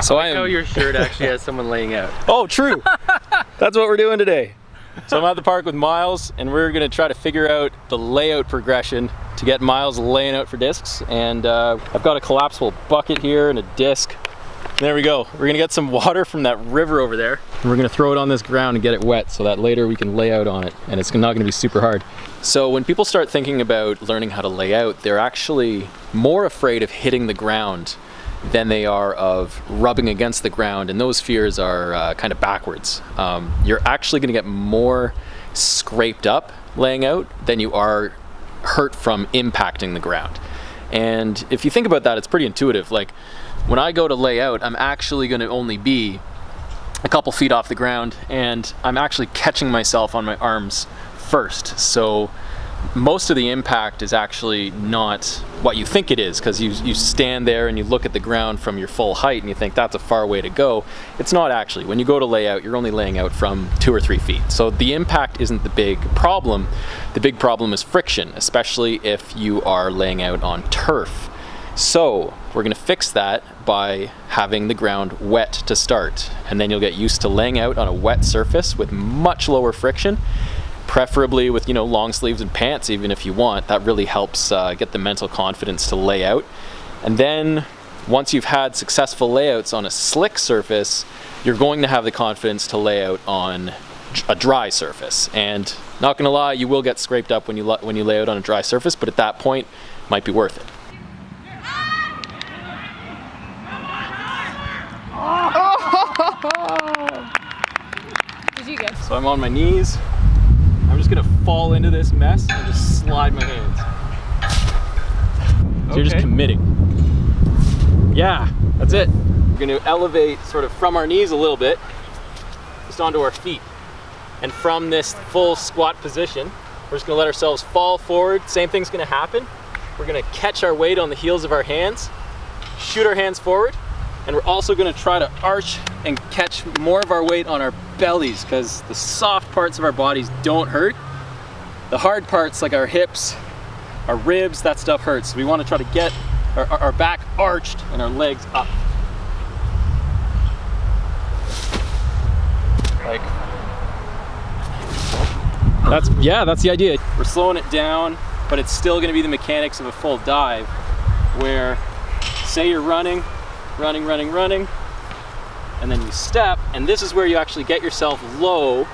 So I know am. your shirt actually has someone laying out. Oh, true. That's what we're doing today. So I'm at the park with Miles, and we're gonna try to figure out the layout progression to get Miles laying out for discs. And I've got a collapsible bucket here and a disc. There we go. We're gonna get some water from that river over there, and we're gonna throw it on this ground and get it wet so that later we can lay out on it, and it's not gonna be super hard. So when people start thinking about learning how to lay out, they're actually more afraid of hitting the ground than they are of rubbing against the ground, and those fears are kind of backwards. You're actually gonna get more scraped up laying out than you are hurt from impacting the ground. And if you think about that, it's pretty intuitive. Like, when I go to lay out, I'm actually going to only be a couple feet off the ground, and I'm actually catching myself on my arms first. So most of the impact is actually not what you think it is, because you stand there and you look at the ground from your full height and you think that's a far way to go. It's not actually. When you go to lay out, you're only laying out from 2 or 3 feet. So the impact isn't the big problem. The big problem is friction, especially if you are laying out on turf. So we're going to fix that by having the ground wet to start, and then you'll get used to laying out on a wet surface with much lower friction, preferably with, you know, long sleeves and pants even if you want. That really helps get the mental confidence to lay out. And then once you've had successful layouts on a slick surface, you're going to have the confidence to lay out on a dry surface. And not going to lie, you will get scraped up when you lay out on a dry surface, but at that point it might be worth it. Did you get? So I'm on my knees. I'm just gonna fall into this mess and just slide my hands. So you're just committing. Yeah, that's it. We're gonna elevate sort of from our knees a little bit, just onto our feet. And from this full squat position, we're just gonna let ourselves fall forward. Same thing's gonna happen. We're gonna catch our weight on the heels of our hands, shoot our hands forward, and we're also gonna try to arch and catch more of our weight on our bellies, because the soft parts of our bodies don't hurt. The hard parts, like our hips, our ribs, that stuff hurts. So we wanna try to get our back arched and our legs up. Like, that's the idea. We're slowing it down, but it's still gonna be the mechanics of a full dive, where say you're running, and then you step, and this is where you actually get yourself low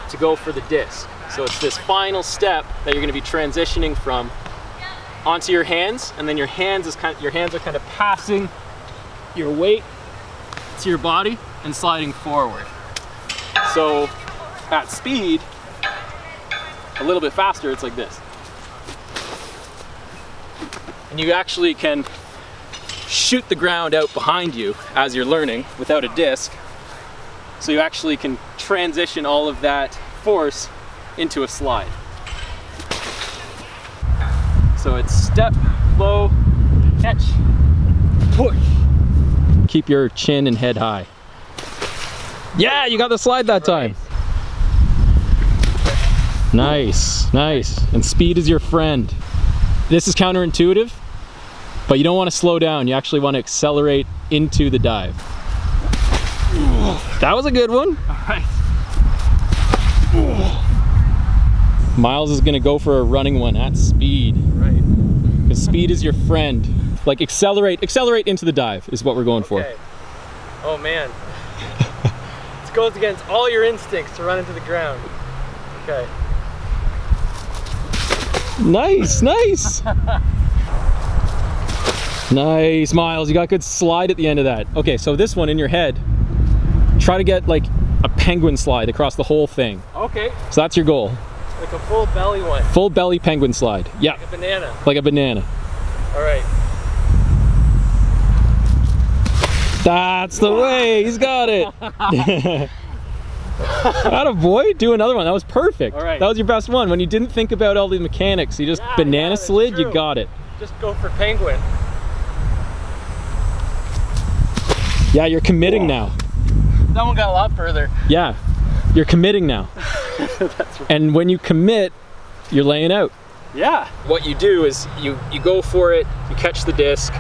to go for the disc. So it's this final step that you're going to be transitioning from onto your hands, and then your hands are kind of passing your weight to your body and sliding forward. So at speed, a little bit faster, it's like this. And you actually can shoot the ground out behind you as you're learning without a disc, so you actually can transition all of that force into a slide. So it's step, low, catch, push. Keep your chin and head high. Yeah, you got the slide that time. Nice, nice. And speed is your friend. This is counterintuitive, but you don't want to slow down. You actually want to accelerate into the dive. That was a good one. All right. Miles is gonna go for a running one at speed. Right. Because speed is your friend. Like accelerate into the dive is what we're going for. Oh man. It goes against all your instincts to run into the ground. Okay. Nice, nice. Nice, Miles, you got good slide at the end of that. Okay, so this one in your head, try to get like a penguin slide across the whole thing. Okay. So that's your goal. Like a full belly one. Full belly penguin slide. Yeah. Like a banana. Like a banana. All right. That's the way, he's got it. Attaboy, do another one, that was perfect. All right. That was your best one. When you didn't think about all the mechanics, you just banana slid, you got it. Just go for penguin. Yeah, you're committing now. That one got a lot further. Yeah, you're committing now. That's right. And when you commit, you're laying out. Yeah. What you do is you go for it, you catch the disc,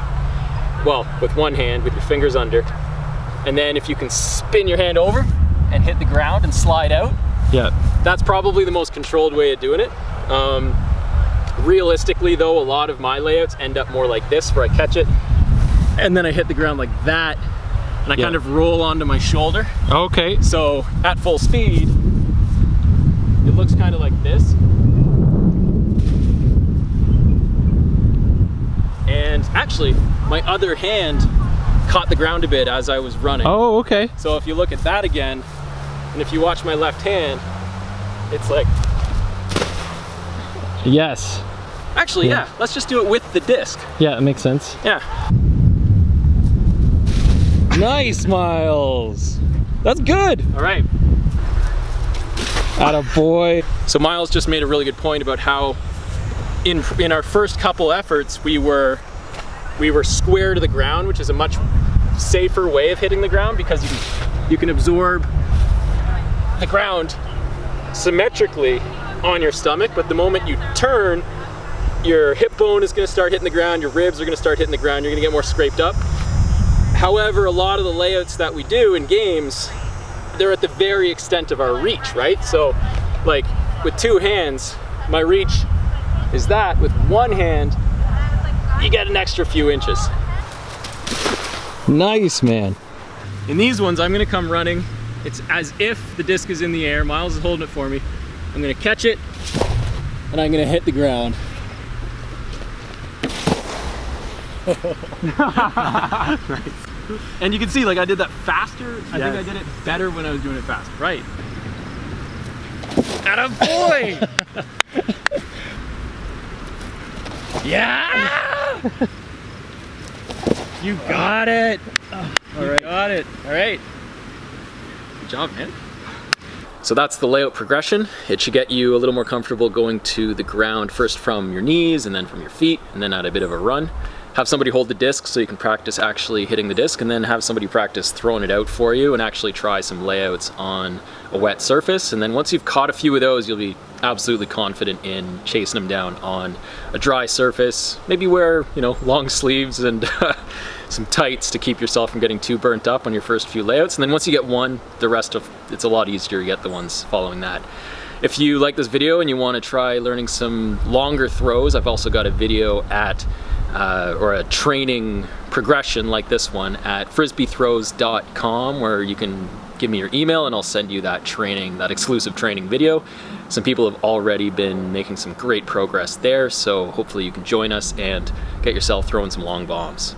well, with one hand, with your fingers under. And then if you can spin your hand over and hit the ground and slide out, Yeah. that's probably the most controlled way of doing it. Realistically though, a lot of my layouts end up more like this, where I catch it and then I hit the ground like that, and I kind of roll onto my shoulder. Okay. So at full speed, it looks kind of like this. And actually, my other hand caught the ground a bit as I was running. Oh, okay. So if you look at that again, and if you watch my left hand, it's like, Yes. actually, yeah, let's just do it with the disc. Yeah, it makes sense. Yeah. Nice, Miles. That's good. All right. Attaboy. So Miles just made a really good point about how in our first couple efforts, we were square to the ground, which is a much safer way of hitting the ground, because you can absorb the ground symmetrically on your stomach, but the moment you turn, your hip bone is going to start hitting the ground, your ribs are going to start hitting the ground, you're going to get more scraped up. However, a lot of the layouts that we do in games, they're at the very extent of our reach, right? So like with two hands, my reach is that. With one hand, you get an extra few inches. Nice, man. In these ones, I'm gonna come running. It's as if the disc is in the air. Miles is holding it for me. I'm gonna catch it, and I'm gonna hit the ground. Nice. And you can see, like, I did that faster. I think I did it better when I was doing it fast. Right. Attaboy! Yeah! You got it! All right. Got it. All right. Good job, man. So that's the layout progression. It should get you a little more comfortable going to the ground, first from your knees and then from your feet, and then at a bit of a run. Have somebody hold the disc so you can practice actually hitting the disc, and then have somebody practice throwing it out for you and actually try some layouts on a wet surface. And then once you've caught a few of those, you'll be absolutely confident in chasing them down on a dry surface. Maybe wear, you know, long sleeves and some tights to keep yourself from getting too burnt up on your first few layouts. And then once you get one, the rest of it's a lot easier to get the ones following that. If you like this video and you want to try learning some longer throws, I've also got a video at or a training progression like this one at frisbeethrows.com, where you can give me your email and I'll send you that training, that exclusive training video. Some people have already been making some great progress there, so hopefully you can join us and get yourself throwing some long bombs.